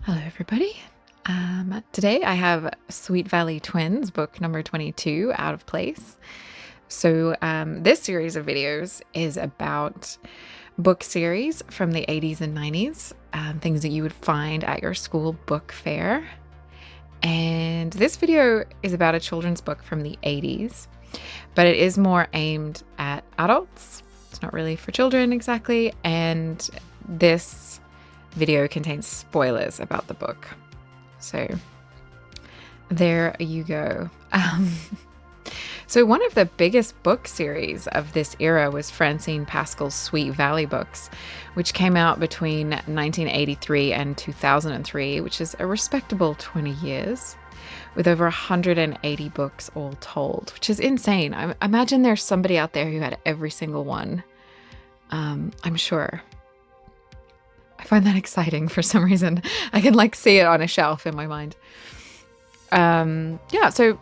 Hello, everybody. Today I have Sweet Valley Twins, book number 22, Out of Place. So, this series of videos is about book series from the 80s and 90s, things that you would find at your school book fair. And this video is about a children's book from the 80s, but it is more aimed at adults. It's not really for children exactly. And this video contains spoilers about the book. So there you go. So one of the biggest book series of this era was Francine Pascal's Sweet Valley books, which came out between 1983 and 2003, which is a respectable 20 years, with over 180 books all told, which is insane. I imagine there's somebody out there who had every single one. I'm sure. I find that exciting for some reason. I can see it on a shelf in my mind. So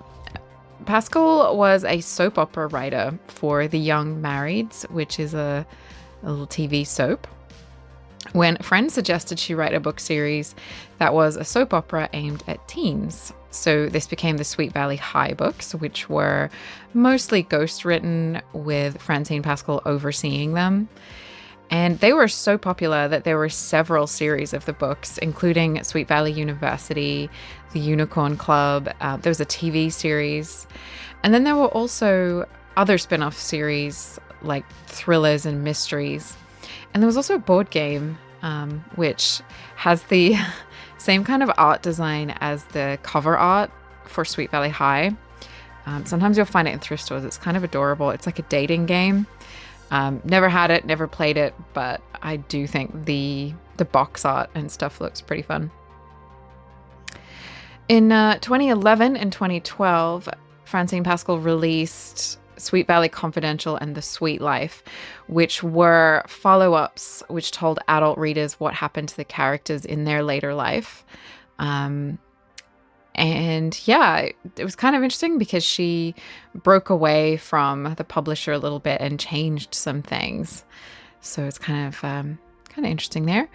Pascal was a soap opera writer for The Young Marrieds, which is a little TV soap. When friends suggested she write a book series that was a soap opera aimed at teens. So this became the Sweet Valley High books, which were mostly ghostwritten with Francine Pascal overseeing them. And they were so popular that there were several series of the books, including Sweet Valley University, the Unicorn Club. There was a TV series. And then there were also other spin-off series like thrillers and mysteries. And there was also a board game, which has the same kind of art design as the cover art for Sweet Valley High. Sometimes you'll find it in thrift stores. It's kind of adorable. It's like a dating game. Never had it, never played it, but I do think the box art and stuff looks pretty fun. In 2011 and 2012, Francine Pascal released Sweet Valley Confidential and The Sweet Life, which were follow-ups which told adult readers what happened to the characters in their later life. And yeah, it was kind of interesting because she broke away from the publisher a little bit and changed some things. So it's kind of interesting there.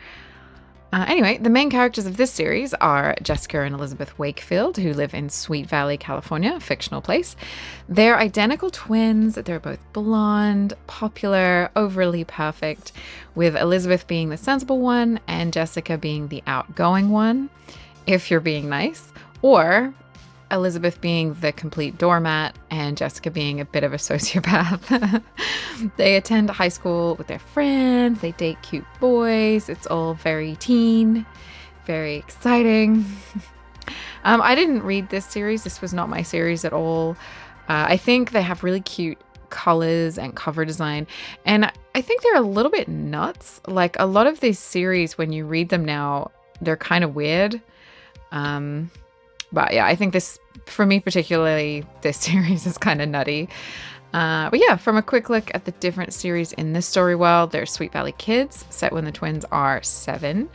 Anyway, the main characters of this series are Jessica and Elizabeth Wakefield, who live in Sweet Valley, California, a fictional place. They're identical twins. They're both blonde, popular, overly perfect, with Elizabeth being the sensible one and Jessica being the outgoing one, if you're being nice. Or Elizabeth being the complete doormat and Jessica being a bit of a sociopath. They attend high school with their friends. They date cute boys. It's all very teen, very exciting. I didn't read this series. This was not my series at all. I think they have really cute colors and cover design. And I think they're a little bit nuts. Like a lot of these series, when you read them now, they're kind of weird. But yeah, I think this, for me particularly, this series is kind of nutty. But yeah, from a quick look at the different series in this story world, there's Sweet Valley Kids, set when the twins are 7.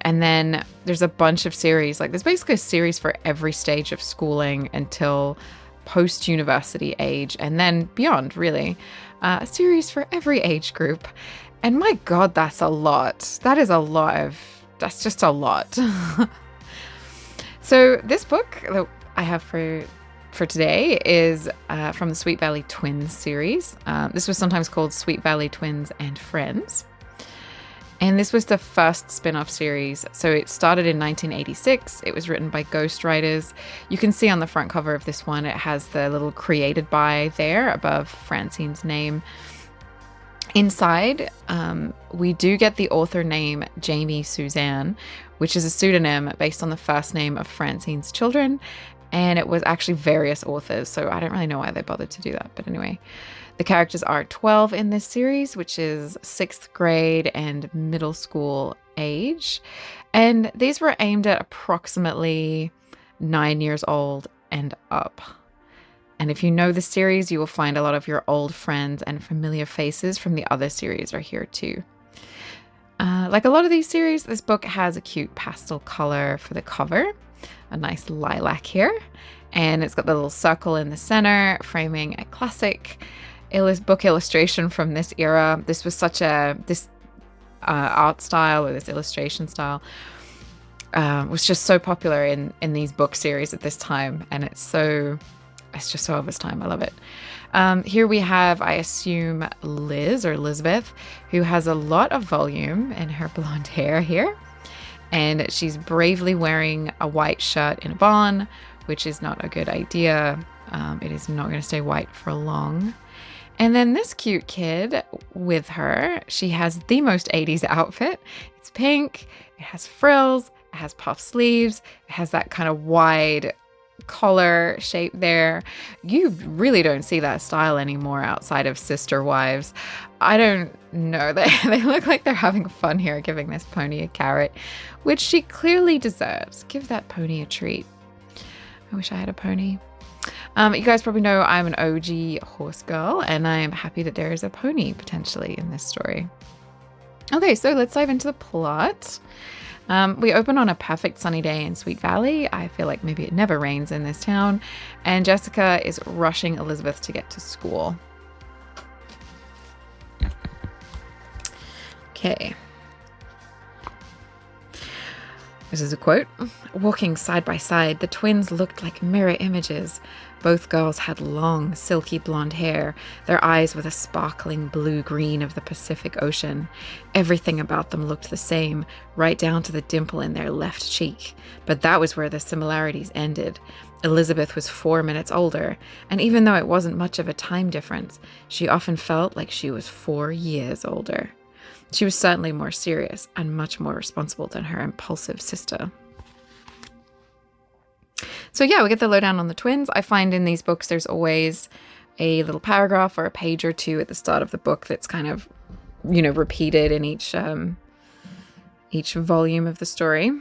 And then there's a bunch of series. There's basically a series for every stage of schooling until post-university age, and then beyond, really. A series for every age group. And my God, that's a lot. That's just a lot. So this book that I have for today is from the Sweet Valley Twins series. This was sometimes called Sweet Valley Twins and Friends. And this was the first spin-off series. So it started in 1986. It was written by ghostwriters. You can see on the front cover of this one, it has the little created by there above Francine's name. Inside, we do get the author name Jamie Suzanne, which is a pseudonym based on the first name of Francine's children. And it was actually various authors, so I don't really know why they bothered to do that. But anyway, the characters are 12 in this series, which is 6th grade and middle school age. And these were aimed at approximately 9 years old and up. And if you know the series, you will find a lot of your old friends and familiar faces from the other series are here too. Like a lot of these series, this book has a cute pastel color for the cover, a nice lilac here, and it's got the little circle in the center, framing a classic book illustration from this era. This was such this art style, or this illustration style, was just so popular in these book series at this time. And it's just so of its time. I love it. Here we have, I assume, Liz or Elizabeth, who has a lot of volume in her blonde hair here. And she's bravely wearing a white shirt in a barn, which is not a good idea. It is not going to stay white for long. And then this cute kid with her, she has the most 80s outfit. It's pink, it has frills, it has puff sleeves, it has that kind of wide collar shape there. You really don't see that style anymore outside of Sister Wives. I don't know. They look like they're having fun here, giving this pony a carrot, which she clearly deserves. Give that pony a treat. I wish I had a pony. You guys probably know I'm an OG horse girl, and I am happy that there is a pony potentially in this story. Okay, so let's dive into the plot. We open on a perfect sunny day in Sweet Valley. I feel like maybe it never rains in this town. And Jessica is rushing Elizabeth to get to school. Okay. This is a quote. Walking side by side, the twins looked like mirror images. Both girls had long, silky blonde hair. Their eyes were the sparkling blue-green of the Pacific Ocean. Everything about them looked the same, right down to the dimple in their left cheek. But that was where the similarities ended. Elizabeth was 4 minutes older, and even though it wasn't much of a time difference, she often felt like she was 4 years older. She was certainly more serious and much more responsible than her impulsive sister. So yeah, we get the lowdown on the twins. I find in these books there's always a little paragraph or a page or two at the start of the book that's kind of, repeated in each volume of the story.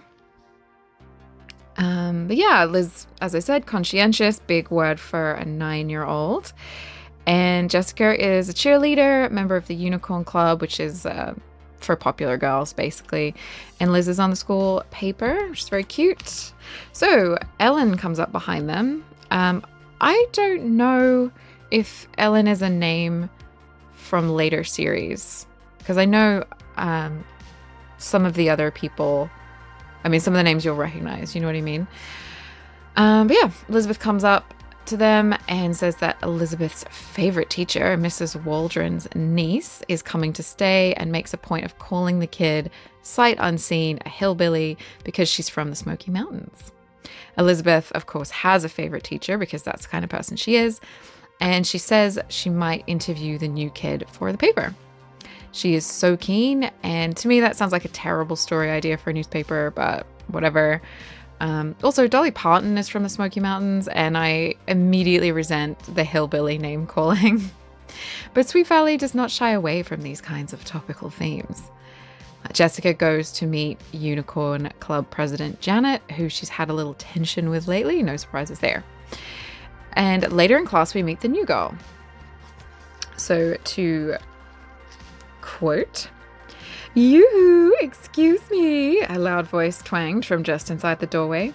But yeah, Liz, as I said, conscientious, big word for a 9-year-old. And Jessica is a cheerleader, member of the Unicorn Club, which is for popular girls, basically. And Liz is on the school paper, which is very cute. So Ellen comes up behind them. I don't know if Ellen is a name from later series, because I know some of the other people, some of the names you'll recognize, you know what I mean? But yeah, Elizabeth comes up to them and says that Elizabeth's favorite teacher, Mrs. Waldron's niece, is coming to stay, and makes a point of calling the kid sight unseen a hillbilly because she's from the Smoky Mountains. Elizabeth, of course, has a favorite teacher because that's the kind of person she is, and she says she might interview the new kid for the paper. She is so keen, and to me that sounds like a terrible story idea for a newspaper, but whatever. Also, Dolly Parton is from the Smoky Mountains, and I immediately resent the hillbilly name calling. But Sweet Valley does not shy away from these kinds of topical themes. Jessica goes to meet Unicorn Club President Janet, who she's had a little tension with lately. No surprises there. And later in class, we meet the new girl. So to quote, "You, excuse me," a loud voice twanged from just inside the doorway.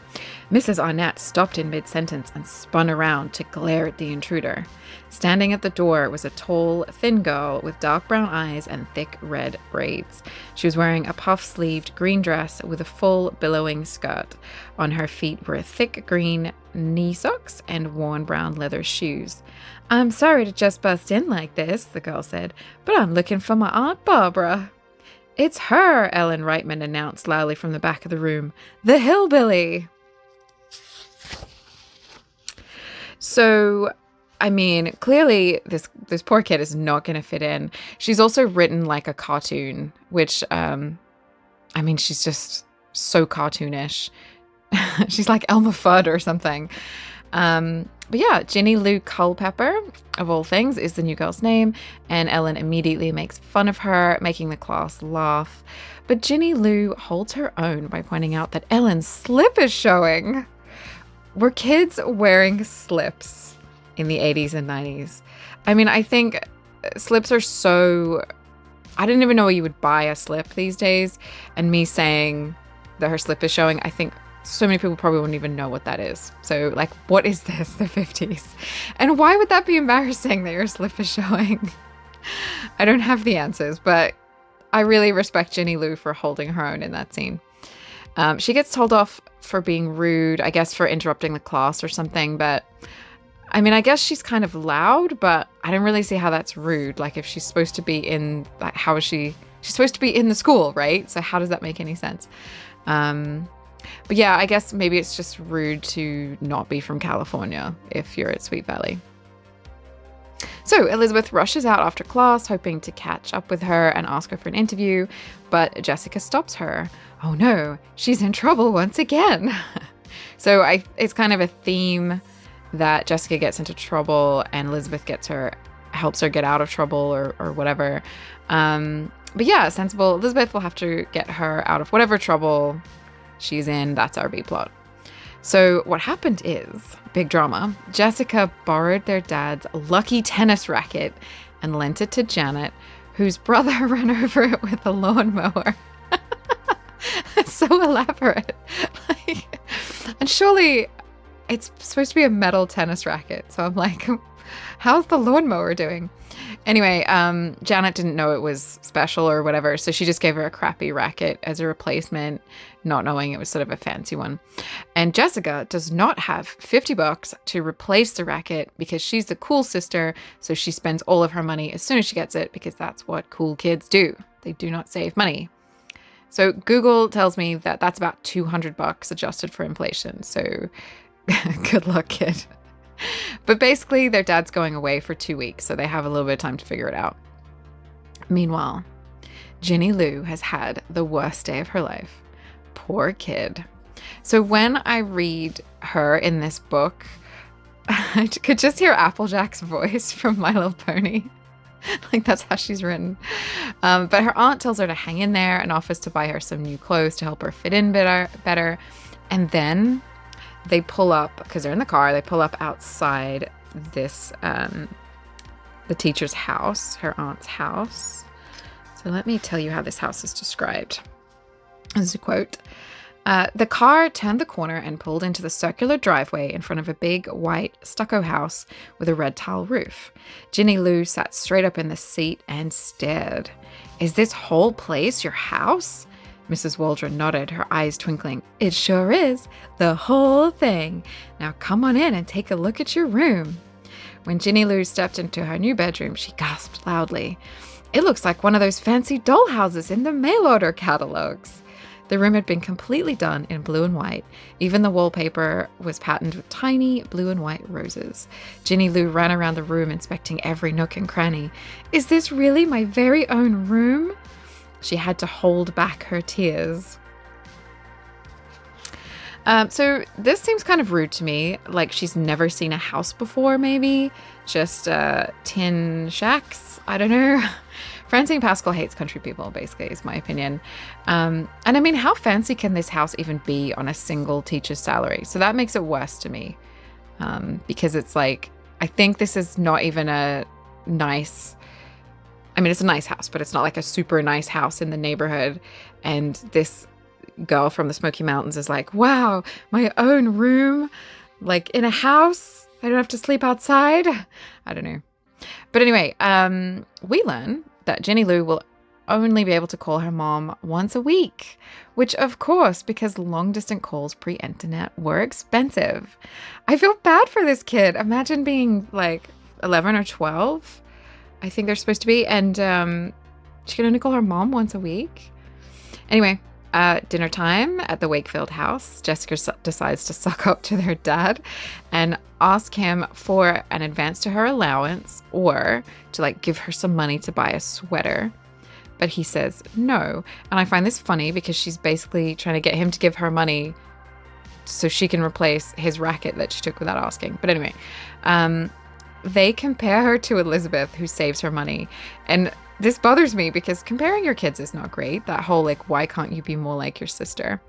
Mrs. Arnett stopped in mid-sentence and spun around to glare at the intruder. Standing at the door was a tall, thin girl with dark brown eyes and thick red braids. She was wearing a puff-sleeved green dress with a full, billowing skirt. On her feet were thick green knee socks and worn brown leather shoes. "I'm sorry to just bust in like this," the girl said, "but I'm looking for my Aunt Barbara." "It's her," Ellen Reitman announced loudly from the back of the room. "The hillbilly." So, clearly this poor kid is not going to fit in. She's also written like a cartoon, which, she's just so cartoonish. She's like Elmer Fudd or something. But yeah, Ginny Lu Culpepper, of all things, is the new girl's name, and Ellen immediately makes fun of her, making the class laugh. But Ginny Lu holds her own by pointing out that Ellen's slip is showing. Were kids wearing slips in the 80s and 90s? I think slips are so... I didn't even know where you would buy a slip these days, and me saying that her slip is showing, I think so many people probably wouldn't even know what that is. So, what is this, the 50s? And why would that be embarrassing that your slip is showing? I don't have the answers, but I really respect Ginny Lu for holding her own in that scene. She gets told off for being rude, I guess for interrupting the class or something. But I mean, I guess she's kind of loud, but I don't really see how that's rude. Like, if she's supposed to be in, like, how is she? She's supposed to be in the school, right? So how does that make any sense? But yeah, I guess maybe it's just rude to not be from California if you're at Sweet Valley. So Elizabeth rushes out after class, hoping to catch up with her and ask her for an interview, but Jessica stops her. Oh no, she's in trouble once again. So it's kind of a theme that Jessica gets into trouble and Elizabeth helps her get out of trouble or whatever. But yeah, sensible Elizabeth will have to get her out of whatever trouble she's in. That's our B plot. So what happened is, big drama, Jessica borrowed their dad's lucky tennis racket and lent it to Janet, whose brother ran over it with a lawnmower. So elaborate. And surely it's supposed to be a metal tennis racket. So I'm like, how's the lawnmower doing? Anyway, Janet didn't know it was special or whatever, so she just gave her a crappy racket as a replacement, not knowing it was sort of a fancy one. And Jessica does not have $50 to replace the racket because she's the cool sister, so she spends all of her money as soon as she gets it because that's what cool kids do. They do not save money. So Google tells me that that's about $200 adjusted for inflation. So good luck, kid. But basically, their dad's going away for 2 weeks, so they have a little bit of time to figure it out. Meanwhile, Ginny Lu has had the worst day of her life. Poor kid. So when I read her in this book, I could just hear Applejack's voice from My Little Pony. Like, that's how she's written. But her aunt tells her to hang in there and offers to buy her some new clothes to help her fit in better. And then they pull up, because they're in the car, they pull up outside this, the teacher's house, her aunt's house. So let me tell you how this house is described. This is a quote. The car turned the corner and pulled into the circular driveway in front of a big white stucco house with a red tile roof. Ginny Lu sat straight up in the seat and stared. Is this whole place your house? Mrs. Waldron nodded, her eyes twinkling. It sure is. The whole thing. Now come on in and take a look at your room. When Ginny Lu stepped into her new bedroom, she gasped loudly. It looks like one of those fancy doll houses in the mail order catalogs. The room had been completely done in blue and white. Even the wallpaper was patterned with tiny blue and white roses. Ginny Lu ran around the room inspecting every nook and cranny. Is this really my very own room? She had to hold back her tears. So this seems kind of rude to me. Like she's never seen a house before, maybe. Just tin shacks. I don't know. Francine Pascal hates country people, basically, is my opinion. And I mean, how fancy can this house even be on a single teacher's salary? So that makes it worse to me. Because it's like, I think this is not even a nice... I mean, it's a nice house, but it's not like a super nice house in the neighborhood. And this girl from the Smoky Mountains is like, wow, my own room, like in a house. I don't have to sleep outside. I don't know. But anyway, we learn that Ginny Lu will only be able to call her mom once a week, which of course, because long distance calls pre-internet were expensive. I feel bad for this kid. Imagine being like 11 or 12. I think they're supposed to be. And she can only call her mom once a week. Anyway, dinner time at the Wakefield house. Jessica decides to suck up to their dad and ask him for an advance to her allowance or to like give her some money to buy a sweater. But he says no. And I find this funny because she's basically trying to get him to give her money so she can replace his racket that she took without asking. But anyway, they compare her to Elizabeth, who saves her money. And this bothers me because comparing your kids is not great. That whole, like, why can't you be more like your sister?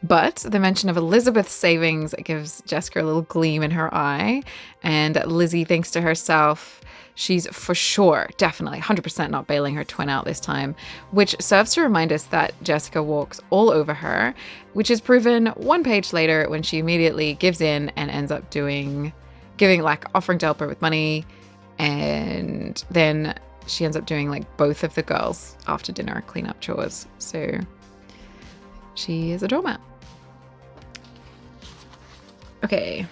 But the mention of Elizabeth's savings gives Jessica a little gleam in her eye. And Lizzie thinks to herself, she's for sure, definitely, 100% not bailing her twin out this time, which serves to remind us that Jessica walks all over her, which is proven one page later when she immediately gives in and ends up offering to help her with money. And then she ends up doing like both of the girls after dinner cleanup chores. So she is a doormat. Okay.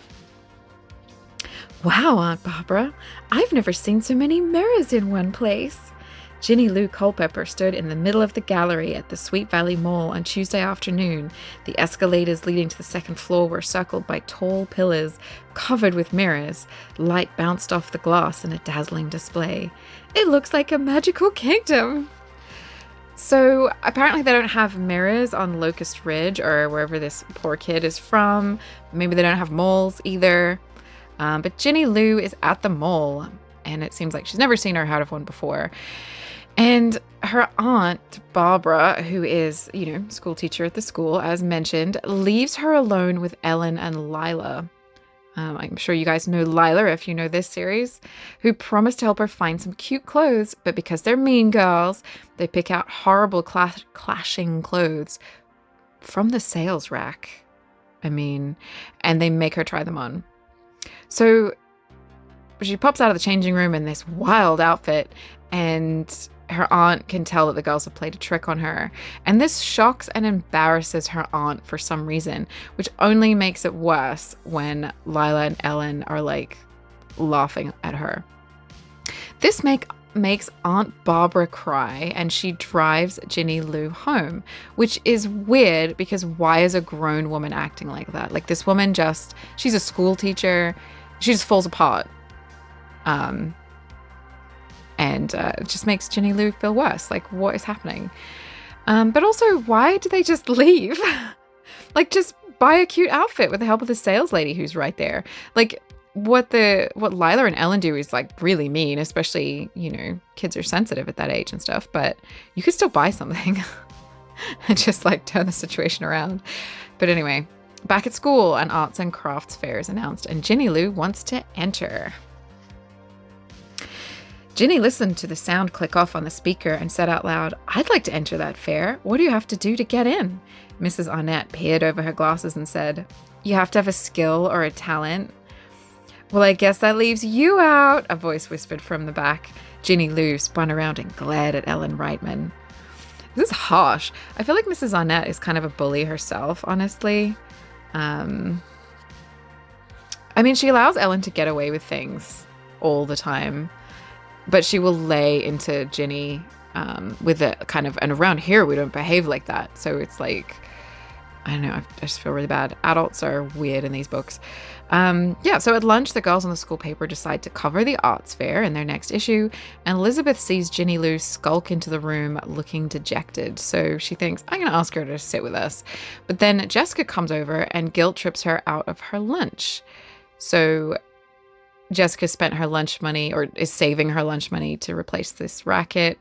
Wow, Aunt Barbara, I've never seen so many mirrors in one place. Ginny Lu Culpepper stood in the middle of the gallery at the Sweet Valley Mall on Tuesday afternoon. The escalators leading to the second floor were circled by tall pillars covered with mirrors. Light bounced off the glass in a dazzling display. It looks like a magical kingdom. So apparently they don't have mirrors on Locust Ridge or wherever this poor kid is from. Maybe they don't have malls either. But Ginny Lu is at the mall, and it seems like she's never seen or heard of one before. And her aunt, Barbara, who is, school teacher at the school, as mentioned, leaves her alone with Ellen and Lila. I'm sure you guys know Lila if you know this series, who promised to help her find some cute clothes, but because they're mean girls, they pick out horrible clashing clothes from the sales rack. And they make her try them on. So she pops out of the changing room in this wild outfit, and her aunt can tell that the girls have played a trick on her. And this shocks and embarrasses her aunt for some reason, which only makes it worse when Lila and Ellen are laughing at her. This makes Aunt Barbara cry, and she drives Ginny Lu home, which is weird because why is a grown woman acting like that? This woman she's a school teacher. She just falls apart. And it just makes Ginny Lu feel worse. What is happening? But also, why do they just leave? Just buy a cute outfit with the help of the sales lady who's right there. What Lila and Ellen do is really mean, especially, kids are sensitive at that age and stuff, but you could still buy something and just turn the situation around. But anyway, back at school, an arts and crafts fair is announced, and Ginny Lu wants to enter. Ginny listened to the sound click off on the speaker and said out loud, "I'd like to enter that fair. What do you have to do to get in?" Mrs. Arnett peered over her glasses and said, "You have to have a skill or a talent." "Well, I guess that leaves you out," a voice whispered from the back. Ginny Lu spun around and glared at Ellen Reitman. This is harsh. I feel like Mrs. Arnett is kind of a bully herself, honestly. She allows Ellen to get away with things all the time. But she will lay into Ginny with a kind of, and around here we don't behave like that. So it's I don't know, I just feel really bad. Adults are weird in these books. So at lunch, the girls on the school paper decide to cover the arts fair in their next issue, and Elizabeth sees Ginny Lu skulk into the room looking dejected. So she thinks, I'm going to ask her to sit with us. But then Jessica comes over and guilt trips her out of her lunch. So Jessica spent her lunch money, or is saving her lunch money to replace this racket.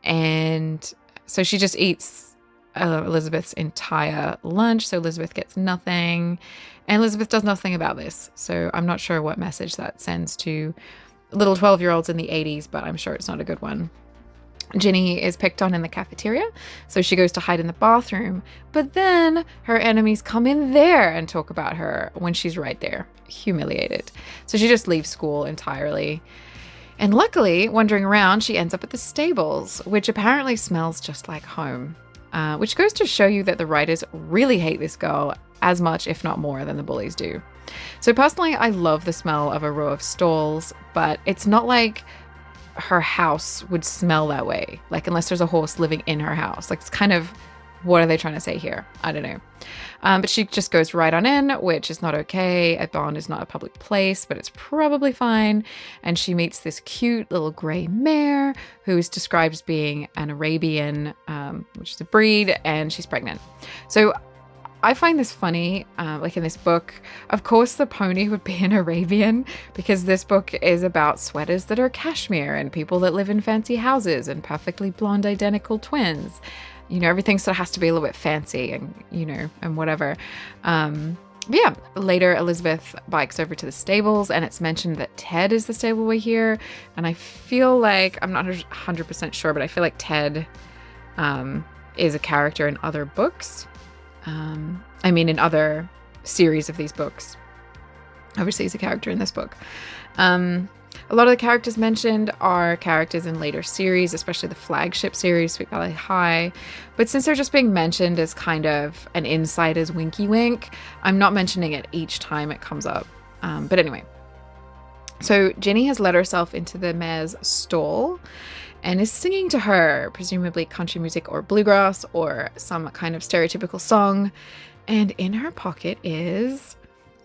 And so she just eats Elizabeth's entire lunch. So Elizabeth gets nothing. And Elizabeth does nothing about this. So I'm not sure what message that sends to little 12-year-olds in the 80s, but I'm sure it's not a good one. Ginny is picked on in the cafeteria, so she goes to hide in the bathroom, but then her enemies come in there and talk about her when she's right there, humiliated. So she just leaves school entirely. And luckily, wandering around, she ends up at the stables, which apparently smells just like home, which goes to show you that the writers really hate this girl as much, if not more, than the bullies do. So personally, I love the smell of a row of stalls, but it's not like her house would smell that way, unless there's a horse living in her house. It's kind of, what are they trying to say here? I don't know. But she just goes right on in, which is not okay. A barn is not a public place, but it's probably fine. And she meets this cute little gray mare who is described as being an Arabian, which is a breed, and she's pregnant. So I find this funny, in this book, of course the pony would be an Arabian, because this book is about sweaters that are cashmere and people that live in fancy houses and perfectly blonde identical twins. Everything sort of has to be a little bit fancy and, and whatever. Later Elizabeth bikes over to the stables, and it's mentioned that Ted is the stable boy here. And I feel like, I'm not 100% sure, but I feel like Ted is a character in other books. In other series of these books. Obviously, he's a character in this book. A lot of the characters mentioned are characters in later series, especially the flagship series, Sweet Valley High. But since they're just being mentioned as kind of an insider's winky wink, I'm not mentioning it each time it comes up. But anyway, so Ginny has let herself into the mare's stall and is singing to her, presumably country music or bluegrass or some kind of stereotypical song. And in her pocket is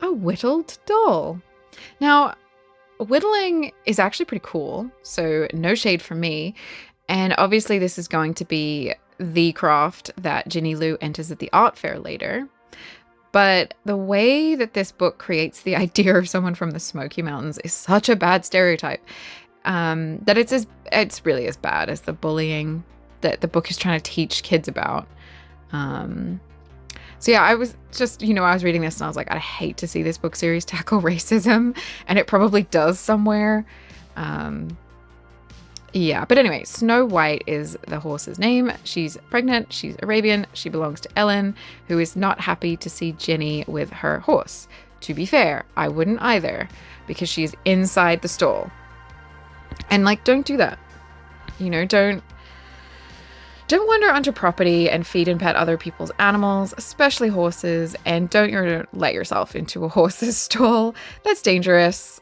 a whittled doll. Now, whittling is actually pretty cool, so no shade from me. And obviously this is going to be the craft that Ginny Lu enters at the art fair later. But the way that this book creates the idea of someone from the Smoky Mountains is such a bad stereotype that it's really as bad as the bullying that the book is trying to teach kids about. So yeah, I was just, I was reading this and I was like, I hate to see this book series tackle racism, and it probably does somewhere. Yeah, but anyway, Snow White is the horse's name. She's pregnant, she's Arabian, she belongs to Ellen, who is not happy to see Ginny with her horse. To be fair, I wouldn't either, because she's inside the stall. And don't do that. Don't wander onto property and feed and pet other people's animals, especially horses, and don't let yourself into a horse's stall. That's dangerous.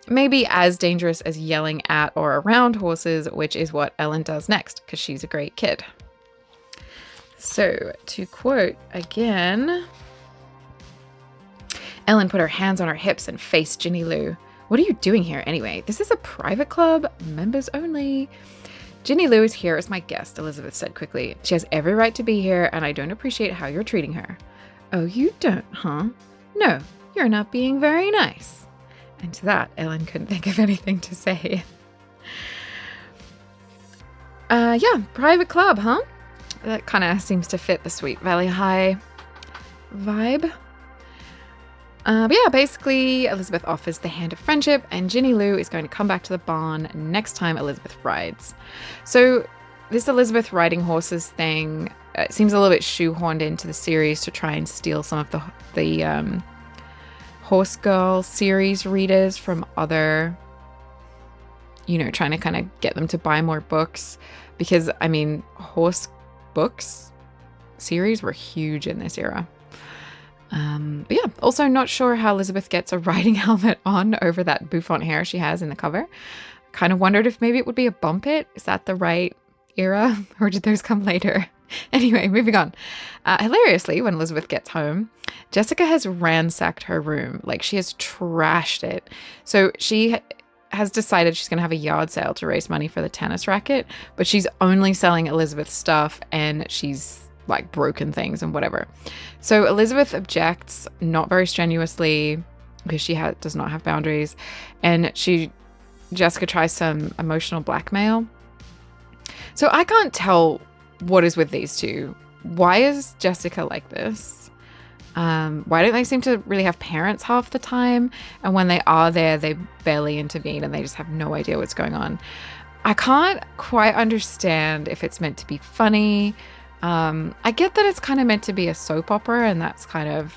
Maybe as dangerous as yelling at or around horses, which is what Ellen does next, because she's a great kid. So, to quote again, Ellen put her hands on her hips and faced Ginny Lu. "What are you doing here anyway? This is a private club, members only." "Ginny Lu is here as my guest," Elizabeth said quickly. "She has every right to be here, and I don't appreciate how you're treating her." "Oh, you don't, huh? No, you're not being very nice." And to that, Ellen couldn't think of anything to say. Yeah, private club, huh? That kind of seems to fit the Sweet Valley High vibe. But yeah, basically, Elizabeth offers the hand of friendship, and Ginny Lu is going to come back to the barn next time Elizabeth rides. So this Elizabeth riding horses thing seems a little bit shoehorned into the series to try and steal some of the Horse Girl series readers from other, trying to kind of get them to buy more books. Because, horse books series were huge in this era. But yeah, also not sure how Elizabeth gets a riding helmet on over that bouffant hair she has in the cover. Kind of wondered if maybe it would be a bump it. Is that the right era, or did those come later? Anyway, moving on. Hilariously, when Elizabeth gets home, Jessica has ransacked her room. She has trashed it. So she has decided she's going to have a yard sale to raise money for the tennis racket, but she's only selling Elizabeth's stuff, and she's broken things and whatever. So Elizabeth objects, not very strenuously, because she does not have boundaries, and Jessica tries some emotional blackmail. So I can't tell what is with these two. Why is Jessica like this? Why don't they seem to really have parents half the time? And when they are there, they barely intervene and they just have no idea what's going on. I can't quite understand if it's meant to be funny. I get that it's kind of meant to be a soap opera, and that's kind of,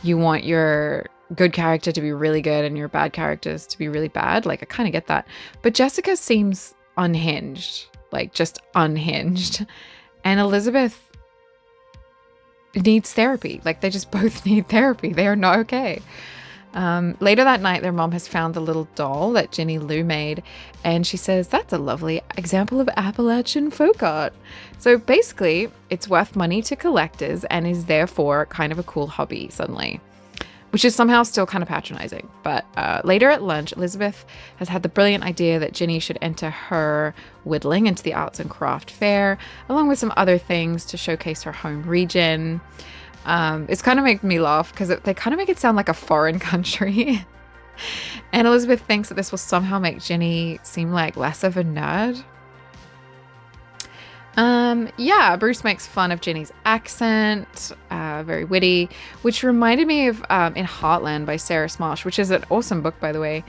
you want your good character to be really good and your bad characters to be really bad. I kind of get that. But Jessica seems unhinged, just unhinged. And Elizabeth needs therapy. They just both need therapy. They are not okay. Later that night, their mom has found the little doll that Ginny Lu made, and she says that's a lovely example of Appalachian folk art. So basically, it's worth money to collectors and is therefore kind of a cool hobby suddenly, which is somehow still kind of patronizing. But later at lunch, Elizabeth has had the brilliant idea that Ginny should enter her whittling into the arts and craft fair, along with some other things to showcase her home region. It's kind of making me laugh because they kind of make it sound like a foreign country. And Elizabeth thinks that this will somehow make Ginny seem like less of a nerd. Yeah, Bruce makes fun of Ginny's accent, very witty, which reminded me of In Heartland by Sarah Smosh, which is an awesome book, by the way.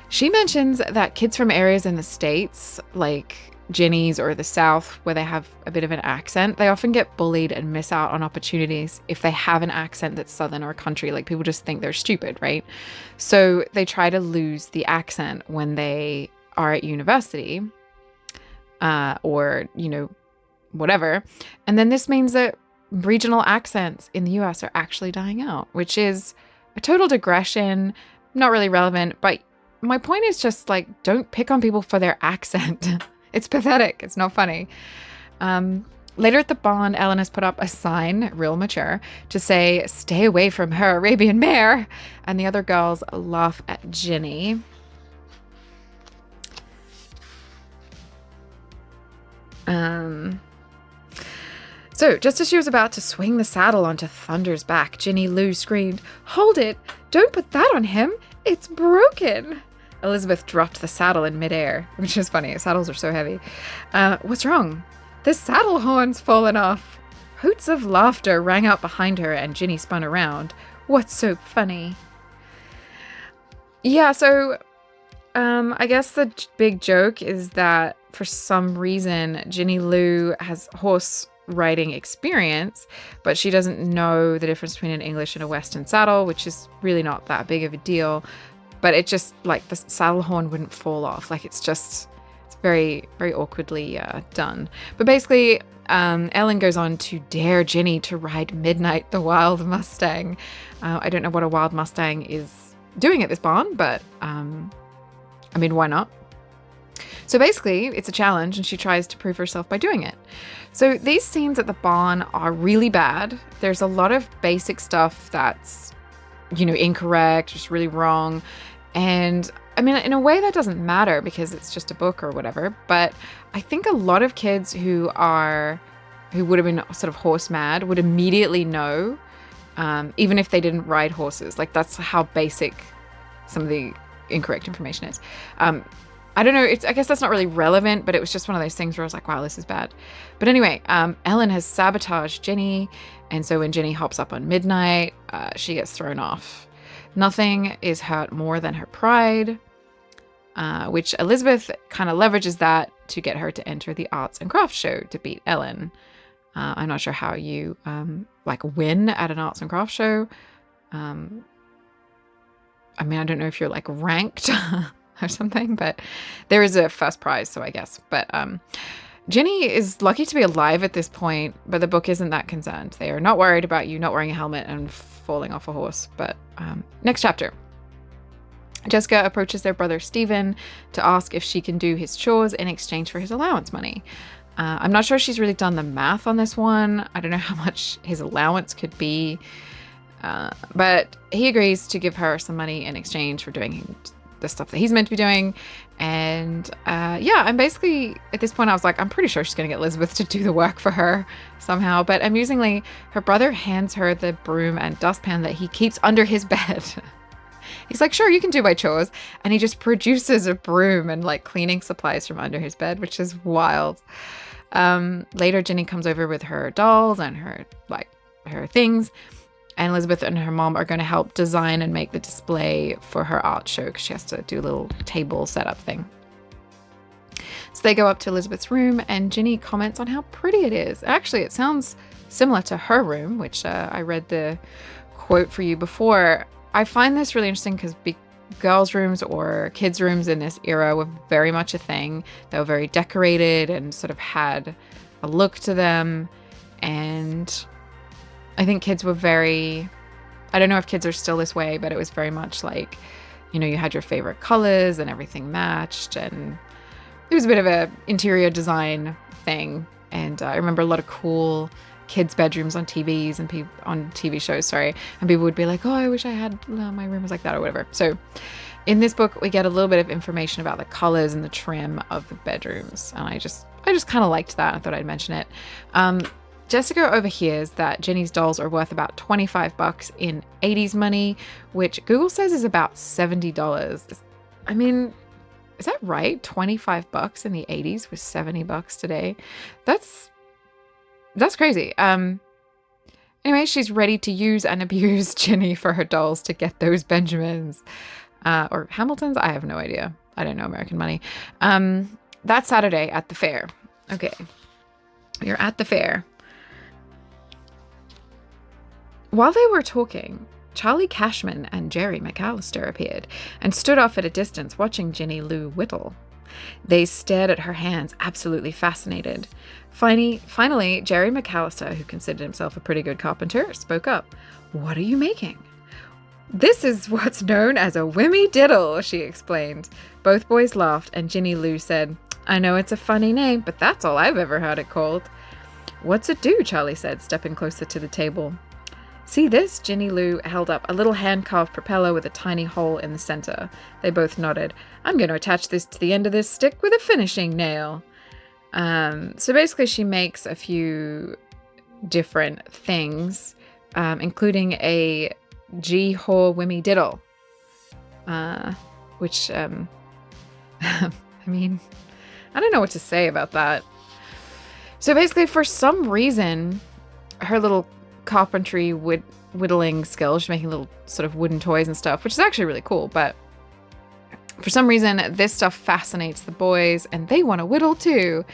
She mentions that kids from areas in the States, Ginny's or the South, where they have a bit of an accent, they often get bullied and miss out on opportunities if they have an accent that's Southern or country. Like, people just think they're stupid, right? So they try to lose the accent when they are at university, or, whatever. And then this means that regional accents in the US are actually dying out, which is a total digression, not really relevant. But my point is just, like, don't pick on people for their accent. It's pathetic. It's not funny. Later at the barn, Ellen has put up a sign, real mature, to say, "Stay away from her, Arabian mare." And the other girls laugh at Ginny. So just as she was about to swing the saddle onto Thunder's back, Ginny Lu screamed, "Hold it! Don't put that on him! It's broken!" Elizabeth dropped the saddle in midair, which is funny. Saddles are so heavy. "What's wrong?" "The saddle horn's fallen off." Hoots of laughter rang out behind her, and Ginny spun around. "What's so funny?" Yeah, so I guess the big joke is that for some reason, Ginny Lu has horse riding experience, but she doesn't know the difference between an English and a Western saddle, which is really not that big of a deal. But it just, like, the saddle horn wouldn't fall off. Like, it's very, very awkwardly done. But basically, Ellen goes on to dare Ginny to ride Midnight, the wild Mustang. I don't know what a wild Mustang is doing at this barn, but why not? So basically, it's a challenge, and she tries to prove herself by doing it. So these scenes at the barn are really bad. There's a lot of basic stuff that's, incorrect, just really wrong. And in a way that doesn't matter because it's just a book or whatever. But I think a lot of kids who would have been sort of horse mad would immediately know, even if they didn't ride horses. Like, that's how basic some of the incorrect information is. I don't know. I guess that's not really relevant, but it was just one of those things where I was like, wow, this is bad. But anyway, Ellen has sabotaged Ginny. And so when Ginny hops up on Midnight, she gets thrown off. Nothing is hurt more than her pride, which Elizabeth kind of leverages that to get her to enter the arts and crafts show to beat Ellen. I'm not sure how you win at an arts and crafts show. I don't know if you're ranked or something, but there is a first prize, so I guess. But Ginny is lucky to be alive at this point, but the book isn't that concerned. They are not worried about you not wearing a helmet and falling off a horse. But next chapter. Jessica approaches their brother Stephen to ask if she can do his chores in exchange for his allowance money. I'm not sure she's really done the math on this one. I don't know how much his allowance could be. But he agrees to give her some money in exchange for doing the stuff that he's meant to be doing. And I'm basically, at this point, I was like, I'm pretty sure she's going to get Elizabeth to do the work for her somehow. But amusingly, her brother hands her the broom and dustpan that he keeps under his bed. He's like, sure, you can do my chores. And he just produces a broom and cleaning supplies from under his bed, which is wild. Later, Ginny comes over with her dolls and her things. And Elizabeth and her mom are going to help design and make the display for her art show because she has to do a little table setup thing. So they go up to Elizabeth's room and Ginny comments on how pretty it is. Actually, it sounds similar to her room, which I read the quote for you before. I find this really interesting because girls' rooms or kids' rooms in this era were very much a thing. They were very decorated and sort of had a look to them. And I think kids were I don't know if kids are still this way, but it was very much you had your favorite colors and everything matched. And it was a bit of a interior design thing. And I remember a lot of cool kids' bedrooms on TVs and on TV shows, and people would be like, oh, I wish I had my room was like that or whatever. So in this book, we get a little bit of information about the colors and the trim of the bedrooms. And I just kind of liked that. I thought I'd mention it. Jessica overhears that Ginny's dolls are worth about $25 in 80s money, which Google says is about $70. Is that right? $25 in the 80s was $70 today. That's crazy. Anyway, she's ready to use and abuse Ginny for her dolls to get those Benjamins or Hamiltons. I have no idea. I don't know American money. that Saturday at the fair. Okay. You're at the fair. While they were talking, Charlie Cashman and Jerry McAllister appeared and stood off at a distance watching Ginny Lu whittle. They stared at her hands, absolutely fascinated. Finally, Jerry McAllister, who considered himself a pretty good carpenter, spoke up. "What are you making?" "This is what's known as a wimmy diddle," she explained. Both boys laughed, and Ginny Lu said, "I know it's a funny name, but that's all I've ever heard it called." "What's it do?" Charlie said, stepping closer to the table. "See this?" Ginny Lu held up a little hand-carved propeller with a tiny hole in the center. They both nodded. "I'm going to attach this to the end of this stick with a finishing nail." So basically she makes a few different things, including a G-Haw Wimmy Diddle, which, I mean, I don't know what to say about that. So basically, for some reason, her little carpentry whittling skills, she's making little sort of wooden toys and stuff, which is actually really cool, but for some reason, this stuff fascinates the boys, and they want to whittle too.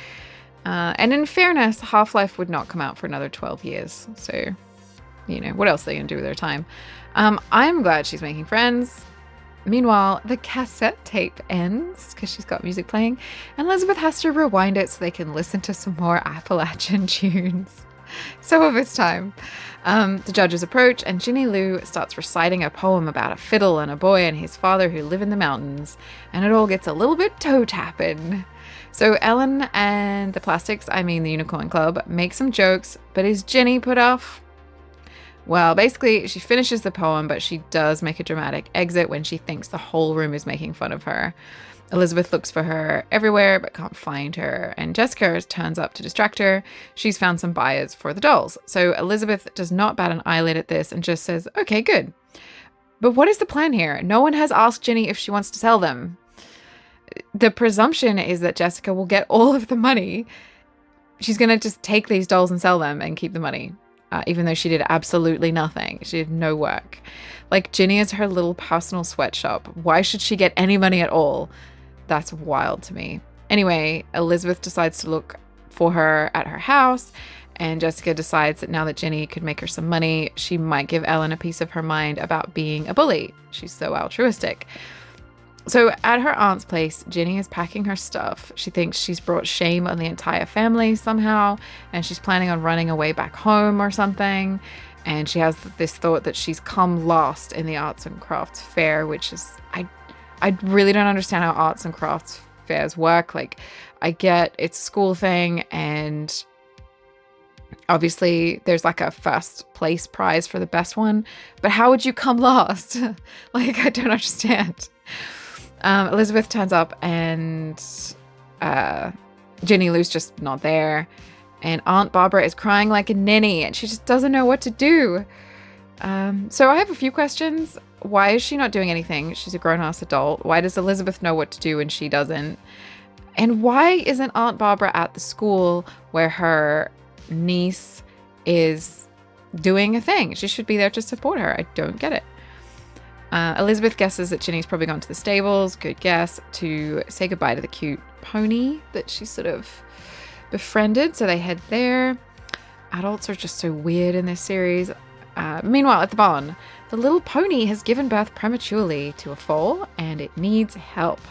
And in fairness, Half-Life would not come out for another 12 years, so, you know, what else are they going to do with their time? I'm glad she's making friends. Meanwhile, the cassette tape ends because she's got music playing, and Elizabeth has to rewind it so they can listen to some more Appalachian tunes. So of it's time. The judges approach, and Ginny Lu starts reciting a poem about a fiddle and a boy and his father who live in the mountains, and it all gets a little bit toe-tapping. So Ellen and the Plastics, the Unicorn Club, make some jokes, but is Ginny put off? Well, basically, she finishes the poem, but she does make a dramatic exit when she thinks the whole room is making fun of her. Elizabeth looks for her everywhere, but can't find her, and Jessica turns up to distract her. She's found some buyers for the dolls. So Elizabeth does not bat an eyelid at this and just says, "Okay, good." But what is the plan here? No one has asked Ginny if she wants to sell them. The presumption is that Jessica will get all of the money. She's going to just take these dolls and sell them and keep the money. Even though she did absolutely nothing. She did no work. Like, Ginny is her little personal sweatshop. Why should she get any money at all? That's wild to me. Anyway, Elizabeth decides to look for her at her house, and Jessica decides that now that Ginny could make her some money, she might give Ellen a piece of her mind about being a bully. She's so altruistic. So at her aunt's place, Ginny is packing her stuff. She thinks she's brought shame on the entire family somehow, and she's planning on running away back home or something. And she has this thought that she's come lost in the arts and crafts fair, which is, I really don't understand how arts and crafts fairs work. Like, I get it's a school thing, and obviously there's like a first place prize for the best one, but how would you come lost? Like, I don't understand. Elizabeth turns up, and Ginny Lu's just not there, and Aunt Barbara is crying like a ninny, and she just doesn't know what to do. So I have a few questions. Why is she not doing anything? She's a grown-ass adult. Why does Elizabeth know what to do and she doesn't? And why isn't Aunt Barbara at the school where her niece is doing a thing? She should be there to support her. I don't get it. Elizabeth guesses that Ginny's probably gone to the stables, good guess, to say goodbye to the cute pony that she sort of befriended, so they head there. Adults are just so weird in this series. Meanwhile, at the barn, the little pony has given birth prematurely to a foal, and it needs help.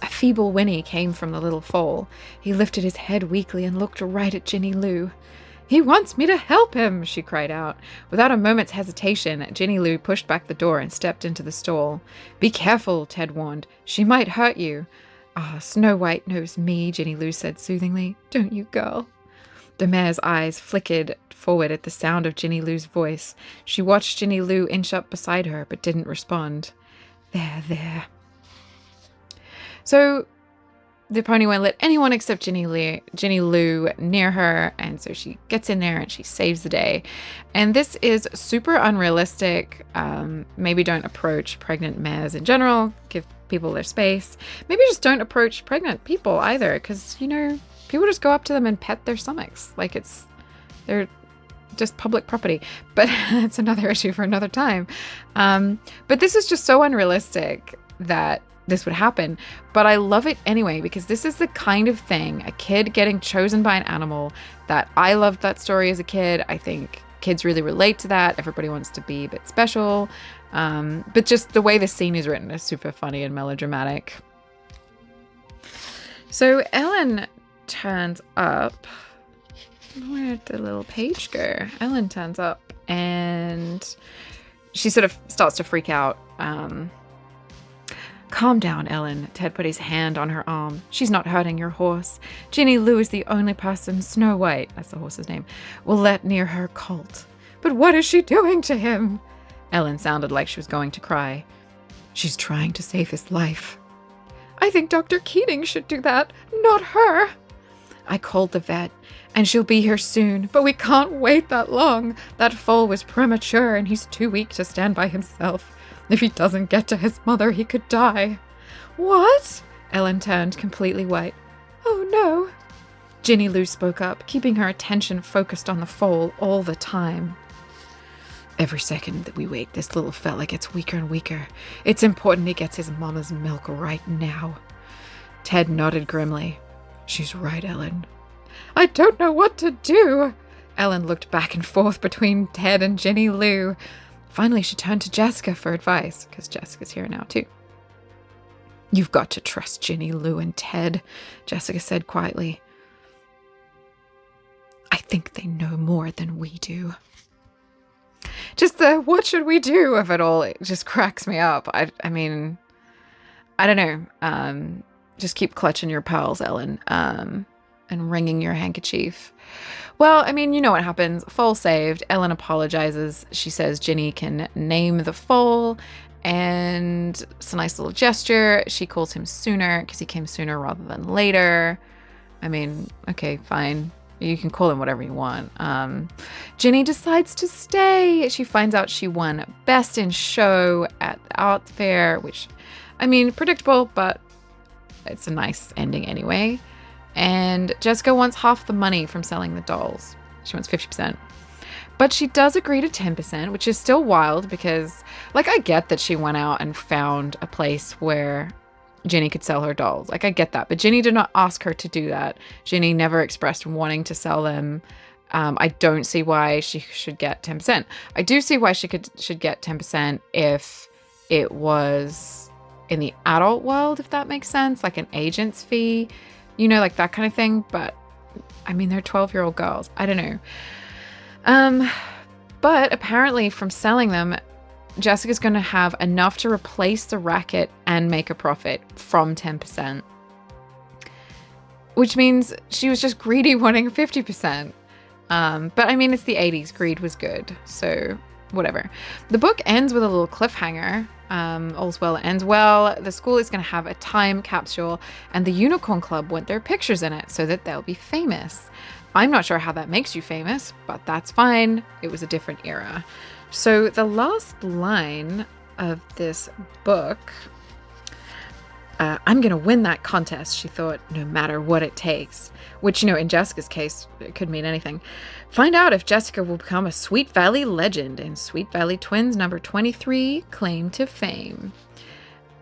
A feeble whinny came from the little foal. He lifted his head weakly and looked right at Ginny Lu. "He wants me to help him," she cried out. Without a moment's hesitation, Ginny Lu pushed back the door and stepped into the stall. "Be careful," Ted warned. "She might hurt you." "Ah, Snow White knows me," Ginny Lu said soothingly. "Don't you, girl?" The mare's eyes flickered forward at the sound of Ginny Lu's voice. She watched Ginny Lu inch up beside her, but didn't respond. There. So the pony won't let anyone except Ginny Lu near her, and so she gets in there and she saves the day. And this is super unrealistic. Maybe don't approach pregnant mares in general. Give people their space. Maybe just don't approach pregnant people either, because, you know, people just go up to them and pet their stomachs. Like, they're just public property. But it's another issue for another time. But this is just so unrealistic that this would happen. But I love it anyway, because this is the kind of thing, a kid getting chosen by an animal, that I loved that story as a kid. I think kids really relate to that. Everybody wants to be a bit special. But just the way the scene is written is super funny and melodramatic. So Ellen turns up. Where did the little page go? Ellen turns up and she sort of starts to freak out. Calm down, Ellen. Ted put his hand on her arm. She's not hurting your horse. Ginny Lu is the only person Snow White, that's the horse's name, will let near her colt. But what is she doing to him? Ellen sounded like she was going to cry. She's trying to save his life. I think Dr. Keating should do that, not her. I called the vet, and she'll be here soon, but we can't wait that long. That foal was premature, and he's too weak to stand by himself. If he doesn't get to his mother, he could die. What? Ellen turned completely white. Oh, no. Ginny Lu spoke up, keeping her attention focused on the foal all the time. Every second that we wait, this little fella gets weaker and weaker. It's important he gets his mama's milk right now. Ted nodded grimly. She's right, Ellen. I don't know what to do. Ellen looked back and forth between Ted and Ginny Lu. Finally, she turned to Jessica for advice, because Jessica's here now too. You've got to trust Ginny Lu and Ted, Jessica said quietly. I think they know more than we do. Just the what should we do of it all, it just cracks me up. I mean, I don't know. Just keep clutching your pearls, Ellen, and wringing your handkerchief. Well, I mean, you know what happens. Foal saved. Ellen apologizes. She says Ginny can name the foal, and it's a nice little gesture. She calls him Sooner because he came sooner rather than later. I mean, okay, fine. You can call him whatever you want. Ginny decides to stay. She finds out she won Best in Show at the art fair, which, I mean, predictable, but it's a nice ending anyway. And Jessica wants half the money from selling the dolls. She wants 50%. But she does agree to 10%, which is still wild because, like, I get that she went out and found a place where Ginny could sell her dolls. Like, I get that. But Ginny did not ask her to do that. Ginny never expressed wanting to sell them. I don't see why she should get 10%. I do see why she should get 10% if it was in the adult world, if that makes sense, like an agent's fee. You know, like that kind of thing. But, I mean, they're 12-year-old girls. I don't know. But apparently from selling them, Jessica's going to have enough to replace the racket and make a profit from 10%. Which means she was just greedy wanting 50%. But, I mean, it's the 80s. Greed was good. So, whatever. The book ends with a little cliffhanger. All's well that ends well. The school is going to have a time capsule, and the Unicorn Club want their pictures in it so that they'll be famous. I'm not sure how that makes you famous, but that's fine. It was a different era. So the last line of this book, I'm going to win that contest, she thought, no matter what it takes. Which, you know, in Jessica's case, it could mean anything. Find out if Jessica will become a Sweet Valley legend in Sweet Valley Twins number 23, Claim to Fame.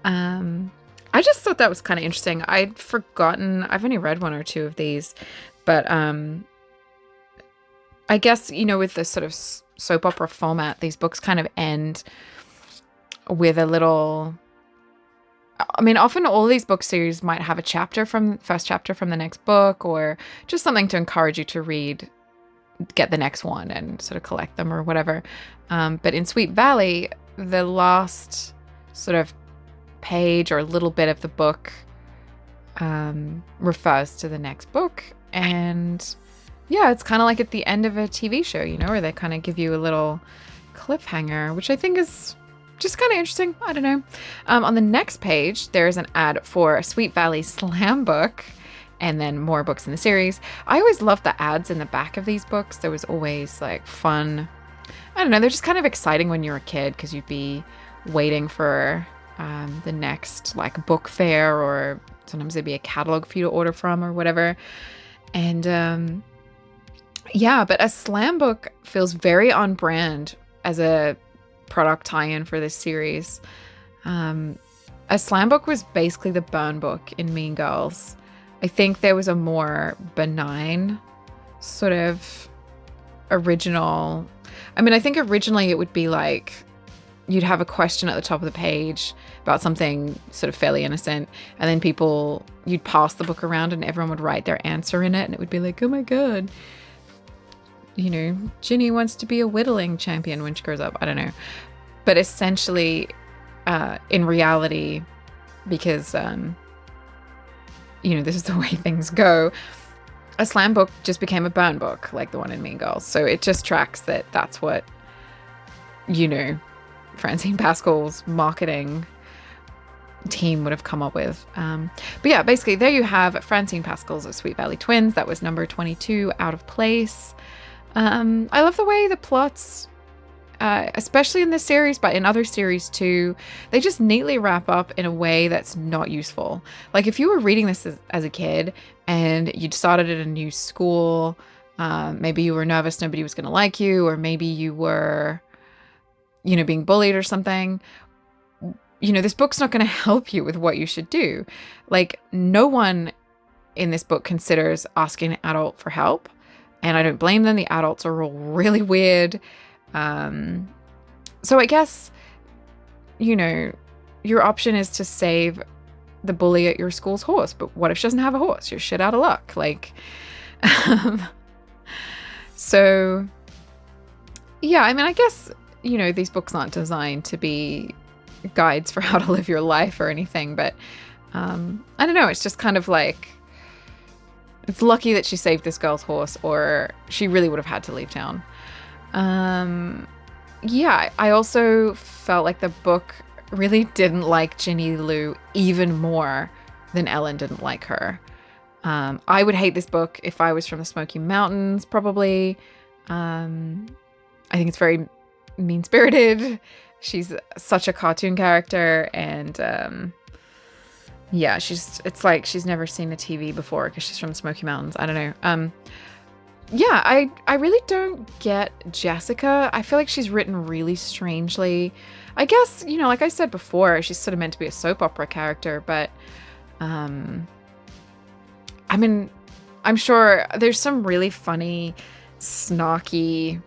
I just thought that was kind of interesting. I'd forgotten, I've only read one or two of these, but I guess, you know, with this sort of soap opera format, these books kind of end with a little... I mean, often all these book series might have a first chapter from the next book, or just something to encourage you to read, get the next one and sort of collect them or whatever. But in Sweet Valley, the last sort of page or little bit of the book refers to the next book. And yeah, it's kind of like at the end of a TV show, you know, where they kind of give you a little cliffhanger, which I think is just kind of interesting. I don't know. On the next page, there's an ad for a Sweet Valley Slam book and then more books in the series. I always loved the ads in the back of these books. There was always like fun. I don't know. They're just kind of exciting when you're a kid because you'd be waiting for the next like book fair, or sometimes there'd be a catalog for you to order from or whatever. And Yeah, but a slam book feels very on brand as a product tie-in for this series. A slam book was basically the burn book in Mean Girls. I think there was a more benign sort of original. I mean, I think originally it would be like you'd have a question at the top of the page about something sort of fairly innocent, and then you'd pass the book around and everyone would write their answer in it, and it would be like, oh my God, Ginny wants to be a whittling champion when she grows up. I don't know. But essentially, in reality, because, this is the way things go, a slam book just became a burn book, like the one in Mean Girls. So it just tracks that that's what, Francine Pascal's marketing team would have come up with. But yeah, basically there you have Francine Pascal's Sweet Valley Twins. That was number 22, Out of Place. I love the way the plots, especially in this series, but in other series too, they just neatly wrap up in a way that's not useful. Like if you were reading this as a kid and you'd started at a new school, maybe you were nervous nobody was going to like you, or maybe you were, being bullied or something, this book's not going to help you with what you should do. Like no one in this book considers asking an adult for help. And I don't blame them. The adults are all really weird. So I guess, your option is to save the bully at your school's horse. But what if she doesn't have a horse? You're shit out of luck. Like, so, yeah, I mean, I guess, these books aren't designed to be guides for how to live your life or anything. But I don't know. It's just kind of like, it's lucky that she saved this girl's horse, or she really would have had to leave town. Yeah, I also felt like the book really didn't like Ginny Lu even more than Ellen didn't like her. I would hate this book if I was from the Smoky Mountains, probably. I think it's very mean-spirited. She's such a cartoon character, and yeah, it's like she's never seen the TV before because she's from the Smoky Mountains. I don't know. Yeah, I really don't get Jessica. I feel like she's written really strangely. I guess, like I said before, she's sort of meant to be a soap opera character, but I mean, I'm sure there's some really funny, snarky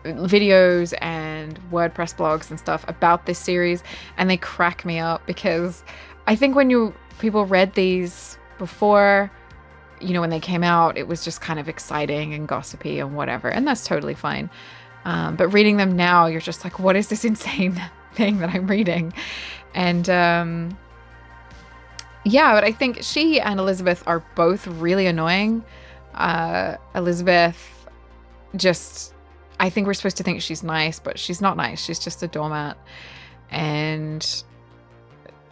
videos and WordPress blogs and stuff about this series, and they crack me up because I think when people read these before, when they came out, it was just kind of exciting and gossipy and whatever, and that's totally fine. But reading them now, you're just like, what is this insane thing that I'm reading? And yeah, but I think she and Elizabeth are both really annoying. Elizabeth I think we're supposed to think she's nice, but she's not nice. She's just a doormat. And,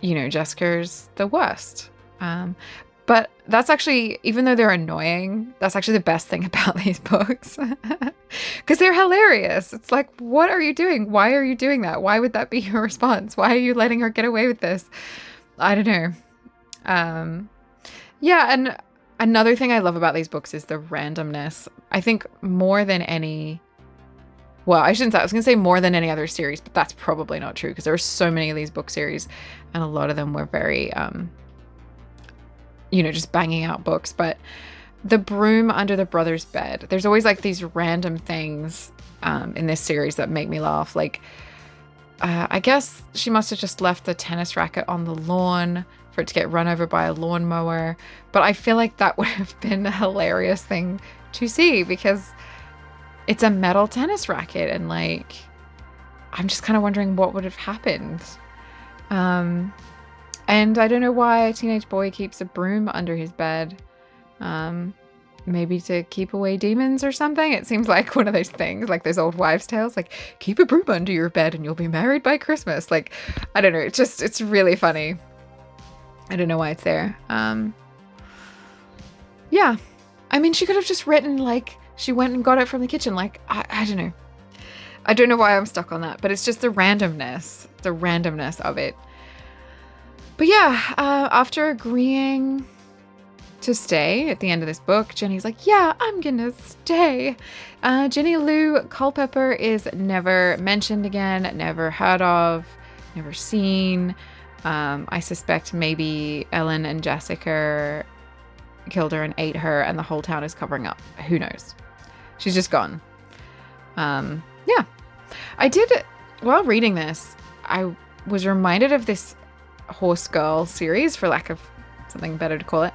Jessica's the worst. But that's actually, even though they're annoying, that's actually the best thing about these books. Because they're hilarious. It's like, what are you doing? Why are you doing that? Why would that be your response? Why are you letting her get away with this? I don't know. Yeah, and another thing I love about these books is the randomness. I think more than any... Well, I shouldn't say, I was going to say more than any other series, but that's probably not true because there are so many of these book series and a lot of them were very, just banging out books. But the broom under the brother's bed, there's always like these random things in this series that make me laugh. Like, I guess she must have just left the tennis racket on the lawn for it to get run over by a lawnmower. But I feel like that would have been a hilarious thing to see because it's a metal tennis racket, and like, I'm just kind of wondering what would have happened. And I don't know why a teenage boy keeps a broom under his bed. Maybe to keep away demons or something. It seems like one of those things, like those old wives' tales, like keep a broom under your bed and you'll be married by Christmas. Like, I don't know. It's really funny. I don't know why it's there. Yeah. I mean, she could have just written like, she went and got it from the kitchen. Like, I don't know. I don't know why I'm stuck on that, but it's just the randomness of it. But yeah, after agreeing to stay at the end of this book. Ginny's like, yeah, I'm gonna stay. Ginny Lu Culpepper is never mentioned again, never heard of, never seen. I suspect maybe Ellen and Jessica killed her and ate her, and the whole town is covering up. Who knows? She's just gone. Yeah. I did, while reading this, I was reminded of this Horse Girl series, for lack of something better to call it,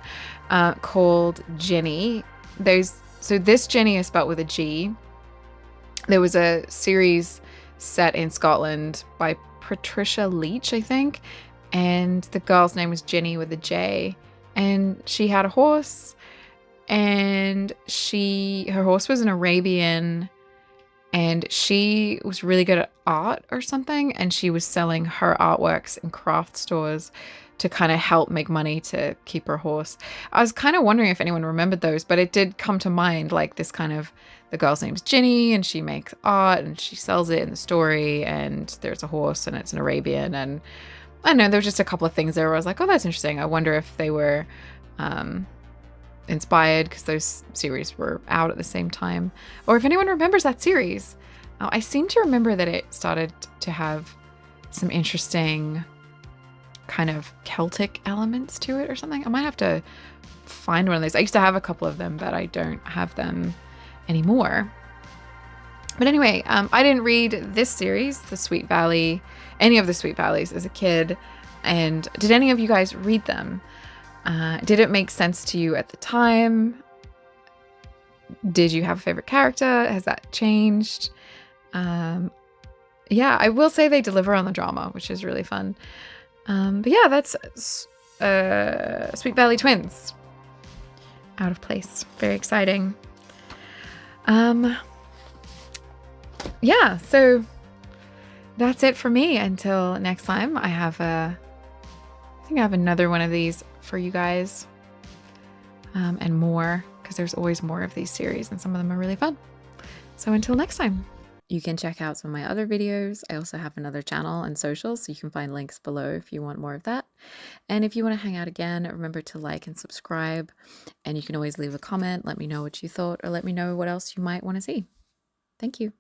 called Ginny. So this Ginny is spelled with a G. There was a series set in Scotland by Patricia Leach, I think, and the girl's name was Ginny with a J, and she had a horse, and her horse was an Arabian, and she was really good at art or something, and she was selling her artworks in craft stores to kind of help make money to keep her horse. I was kind of wondering if anyone remembered those, but it did come to mind, like this kind of, the girl's name's Ginny and she makes art and she sells it in the story, and there's a horse and it's an Arabian, and I don't know, there was just a couple of things there where I was like, oh, that's interesting. I wonder if they were inspired because those series were out at the same time, or if anyone remembers that series. I seem to remember that it started to have some interesting kind of Celtic elements to it or something. I might have to find one of those. I used to have a couple of them, but I don't have them anymore. But anyway, I didn't read this series, The Sweet Valley, any of the Sweet Valleys as a kid. And did any of you guys read them? Did it make sense to you at the time? Did you have a favorite character? Has that changed? Yeah, I will say they deliver on the drama, which is really fun. But yeah, that's Sweet Valley Twins. Out of Place. Very exciting. Yeah, so that's it for me until next time. I think I have another one of these for you guys, and more, because there's always more of these series and some of them are really fun. So until next time. You can check out some of my other videos. I also have another channel and socials, so you can find links below if you want more of that. And if you want to hang out again, remember to like and subscribe. And you can always leave a comment, let me know what you thought, or let me know what else you might want to see. Thank you.